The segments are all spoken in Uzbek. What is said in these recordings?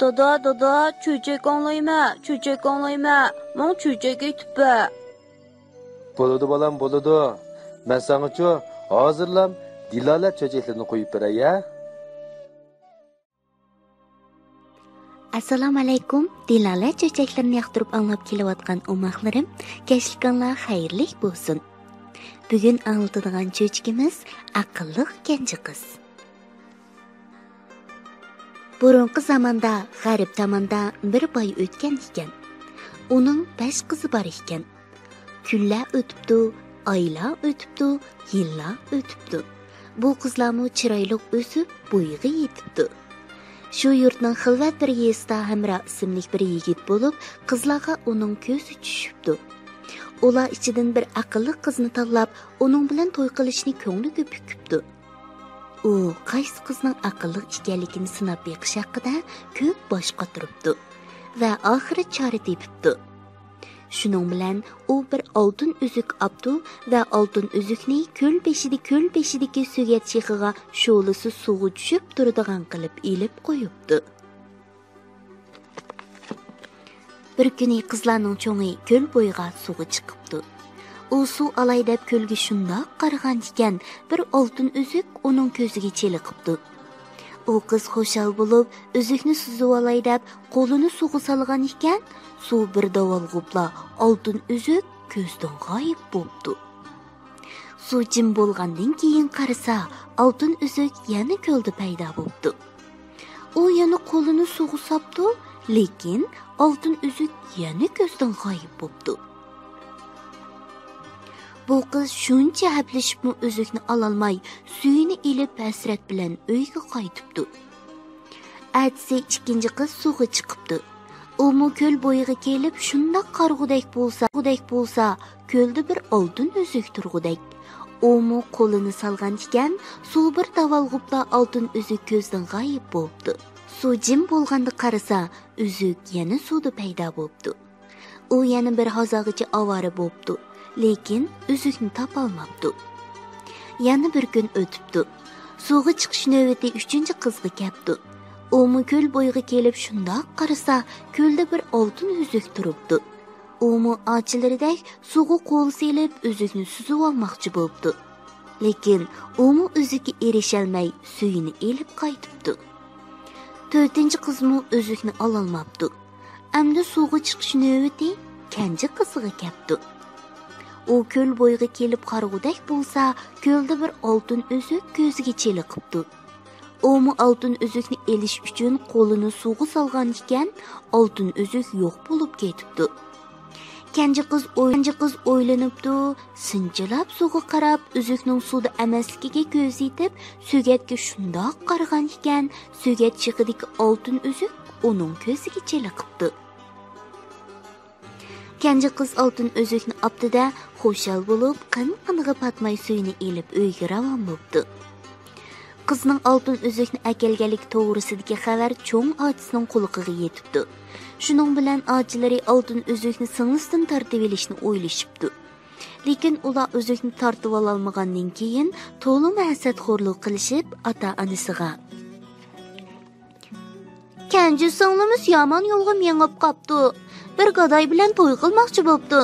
Dada, çöçek anlayma. Mən çöçek etibə. Boludu balam, boludu. Mən sanaçı hazırlam Dilalet çöçeklerini koyup beray ya. Assalamu alaykum. Dilalet çöçeklerini yaktırıp anlap kelavatkan umaqlarım, keşlikanlar hayırlik bolsun. Bugün anlatıdığan çöçkimiz akıllı genci kız. Burunqi zamanda g'arib tomonda bir boy o'tgan ekan. Uning 5 qizi bor ekan. Kunlar o'tibdi, oylar o'tibdi, yillar o'tibdi. Bu qizlarmi chiroyli o'sib, bo'yiga yetibdi. Shu yurtning xilvat bir yesda Hamra ismli bir yigit bo'lib, qizlarga uning ko'zi tushibdi. Ular ichidan bir aqlli qizni tanlab, uning bilan to'y qilishni ko'ngli ko'pikibdi. U qaysi qizning aqlli ekanligini sinab beqish haqida ko'p bosh qotiribdi va oxiri chora tepibdi. Shuning bilan u bir oltin uzuk oldi va oltin uzukni ko'l beshidagi sugat chexiga sho'lisi suvga tushib turadigan qilib ilib qo'yibdi. Bir kuni qizlarning cho'ngi ko'l bo'yiga suvga chiqibdi. U suv olay deb ko'lga shundoq qaragan ekan, bir oltin uzuk uning ko'ziga cheliqibdi. U qiz xo'shal bo'lib, uzukni suzib olay deb qo'lini suvga solgan ekan, suv bir davolg'ubla oltin uzuk ko'zdan g'oyib bo'ldi. Suv jim bo'lgandan keyin qarasa, oltin uzuk yana ko'lda paydo bo'ldi. U yana qo'lini suvga soldi, lekin oltin uzuk yana ko'zdan g'oyib bo'ldi. Bu qiz shuncha haplashibmi uzukni ololmay, suyini ilib hasrat bilan uyga qaytibdi. Atsi ikkinchi qiz suvga chiqibdi. U ko'l bo'yiga kelib, shundoq qarg'udek bo'lsa, ko'lda bir oltin uzuk turg'udek. U qo'lini solgan ekan, suv bir davolg'ubla oltin uzuk ko'zdan g'oyib bo'ldi. Suv jim bo'lganda qarasa, uzuk yana suvda paydo bo'ldi. U yana bir hozagacha ovora bo'ldi. Lekin uzukni topolmabdi. Yana bir kun o'tibdi. Suvga chiqish navbati 3-chi qizga kelibdi. U ko'l bo'yiga kelib shundoq qarasa, ko'lda bir oltin uzuk turibdi. U ochilaridek suvga qo'l selib uzukni suzib olmoqchi bo'ldi. Lekin u uzukka erisholmay suyini elib qaytibdi. 4-chi qizmi uzukni ololmabdi. Endi suvga chiqish navbati kenji qiziga kelibdi. U ko'l bo'yiga kelib qarg'udek bo'lsa, ko'lda bir oltin uzuk ko'ziga cheliqibdi. U oltin uzukni elish uchun qo'lini suvga solgan ekan, oltin uzuk yo'q bo'lib ketibdi. Kenji qiz o'ylanibdi, sinchilab suvga qarab, uzukning suvda emasligiga ko'z yetib, sugatga shundoq qaragan ekan, sugat chig'idagi oltin uzuk uning ko'ziga cheliqibdi. Kenji qiz oltin uzukni optida xo'shal bo'lib, qin-qiniga patmay suyini elib uyga ravon bo'ldi. Qizning oltin uzukni akelganlik to'g'risidagi xabar cho'ng ochisining quloqiga yetibdi. Shuning bilan ochilari oltin uzukni singlisidan tortib olishni o'ylashibdi. Lekin ular uzukni tortib ololmagandan keyin to'liq hasadxo'rlik qilishib, ota-onasiga "Kenji singlimiz yomon yo'lga mengib qopdi. Bir gadoy bilan to'y qilmoqchi bo'ldi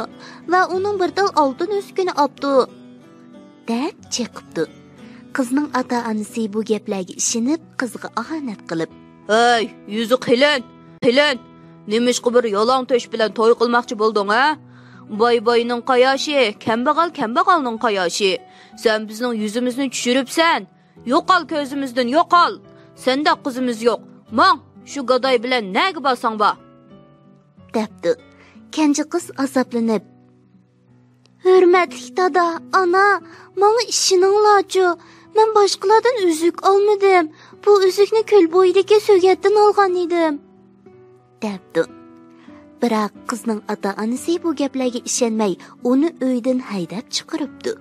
va uning bir tal oltin uzukini oldi" deb chiqibdi. Qizning ota-onasi bu gaplarga ishonib, qizga ahonat qilib, "Ey, yuzi qilin. Nimishqi bir yolon to'sh bilan to'y qilmoqchi bo'lding, ha? Boy-boyning qayoshi, kambag'alning qayoshi. Sen bizning yuzimizni tushiribsan. Yo'qol ko'zimizdan, yo'qol. Senda qizimiz yo'q. Mang, shu gadoy bilan nega borsang bor?" debdi. Kenji qiz azoblanib, "Hurmatli dada, ana, menga ishoninglar-chi. Men boshqalardan uzuk olmadim. Bu uzukni ko'l bo'yidagi sugatdan olgan edim" debdi. Biroq qizning ota-onasi bu gaplarga ishonmay, uni uydan haydab chiqaribdi.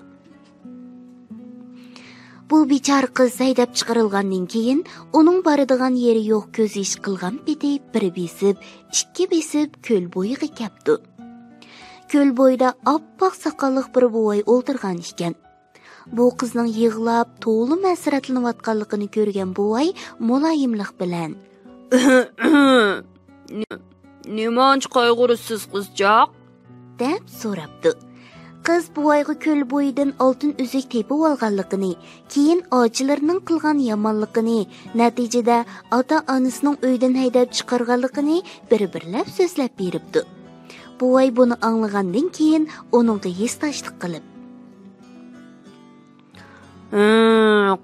Bu bechora qiz haydab chiqarilgandan keyin uning boradigan yeri yo'q, ko'z ish qilgan peti bir besib, ikki besib ko'l bo'yiga kelibdi. Ko'l bo'yida oppoq soqolli bir bo'y o'ltirgan ekan. Bu qizning yig'lab, to'liq masratlanayotganligini ko'rgan bo'y muloyimlik bilan Nimanç qayg'urisiz qizchaq? deb so'rabdi. Qiz buvayga ko'l bo'yidan oltin uzuk tepib olganligini, keyin ochilarining qilgan yomonligini, natijada ota-onasining uydan haydab chiqarganligini bir-birlab so'zlab beribdi. Buvay buni anglagandan keyin uningga hesdashlik qilib,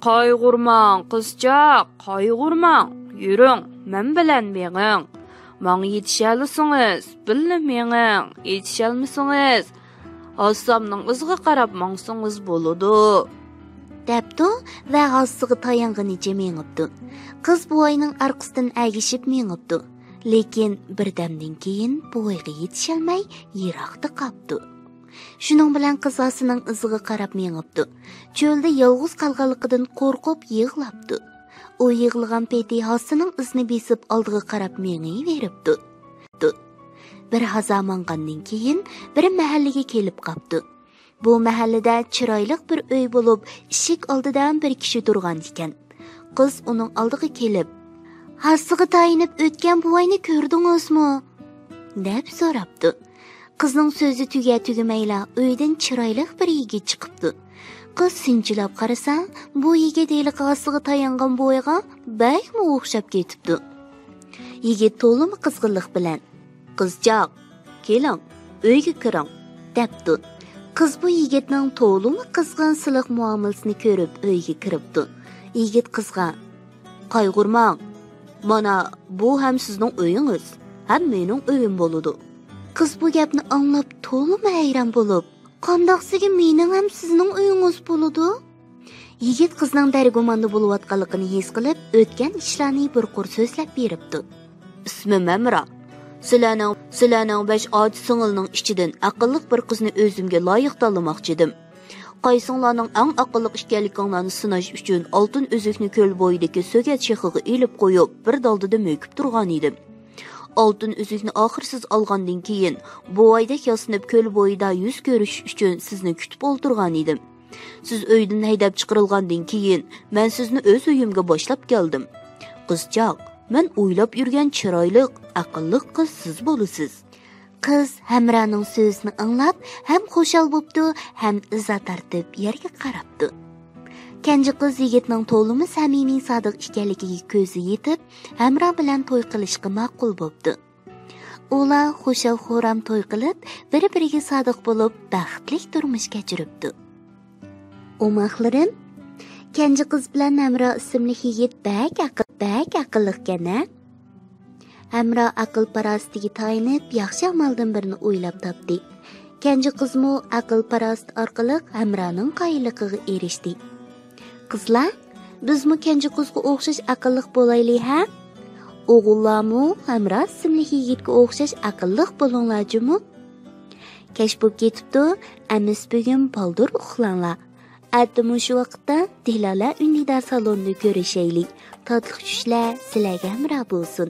Qayg'urmang qizchaq, qayg'urmang. Yuring, men bilan menging. Manga yetishalasınız, billa menging. Yetishalmasangiz, Assamning iziga qarab mangsangiz bo'ladi. debdi va g'assiga tayanganicha mengibdi. Qiz buvayning orqasidan agishib mengibdi. Lekin birdamdan keyin buvayga yetishalmay yiroqda qoldi. Shuning bilan qiz asining iziga qarab mengibdi. Cho'lda yolg'iz qolganligidan qo'rqib yig'labdi. U yig'lagan payti hasining izini besib oldiga qarab mengayveribdi. Bir hazamangandan keyin bir mahallaga kelib qopdi. Bu mahallada chiroyli bir uy bo'lib, eshik oldidan bir kishi turgan ekan. Qiz uning oldiga kelib, "Hasiga tayinib o'tgan buvayni ko'rdingizmi?" deb so'rabdi. Qizning so'zi tugamayla uydan chiroyli bir yigit chiqibdi. Qiz sinchilab qarasa, bu yigit hasiga tayangan buvayga bakmi o'xshab ketibdi. Yigit to'limi qizg'inlik bilan, "Qizchaq, keling, uyga kiring" debdi. Qiz bu yigitning to'limi qizg'in siliq muomalasini ko'rib uyga kiribdi. Yigit qizga, "Qayg'urmang, mana bu ham sizning uyingiz, ham mening uyim bo'ladi." Qiz bu gapni anglab to'limi hayron bo'lib, "Qandoqsiga mening ham sizning uyingiz bo'ladi?" Yigit qizning dargumanda bo'layotganligini his qilib, o'tgan ishlarni bir qur so'zlab beribdi. "Ismim Amra. Sizlarning 5 oji singilning ichidan aqlli bir qizni o'zimga loyiq tanlamoqchi edim. Qaysinglarning eng aqlli ekanliginglarni sinash uchun oltin uzukni ko'l bo'yidagi so'gat shexiga ilib qo'yib, bir daldida mo'kib turgan edim. Oltin uzukni oxirsiz olgandan keyin buvaydek yosinib ko'l bo'yida yuz ko'rish uchun sizni kutib o'ltirgan edim. Siz uydan haydab chiqarilgandan keyin men sizni o'z uyimga boshlab keldim. Qizchaq, men o'ylab yurgan chiroyli, aqlli qiz siz bo'lasiz." Qiz Hamraning so'zini anglab, ham xushal bo'pti, ham izzat tortib yerga qarabdi. Kenji qiz yigitning to'limi samimiy sodiq ekanligiga ko'zi yetib, Hamra bilan to'y qilishga ma'qul bo'pti. Ular xushal-xuram to'y qilib, bir-biriga sodiq bo'lib, baxtli turmush kechiribdi. O'maqlarim, Kenji qiz bilan Hamra ismli yigit bak aqlli ekan-a? Hamra aql parastiga tayinib, yaxshi amaldan birini o'ylab topdi. Kenji qizmi aql parast orqali Hamraning qayiligiga erishdi. Qizlar, bizmi Kenji qizga o'xshash aqlli bo'laylik, ha? O'g'illarmi Hamra ismli yigitga o'xshash aqlli bo'linglarjimi? Kech bo'lib ketibdi, amis bugun baldur uxlanglar. Atmu shu vaqtda Dilala Unidar salonida ko'rishaylik. Tatli tushlar sizlarga Hamra bo'lsin.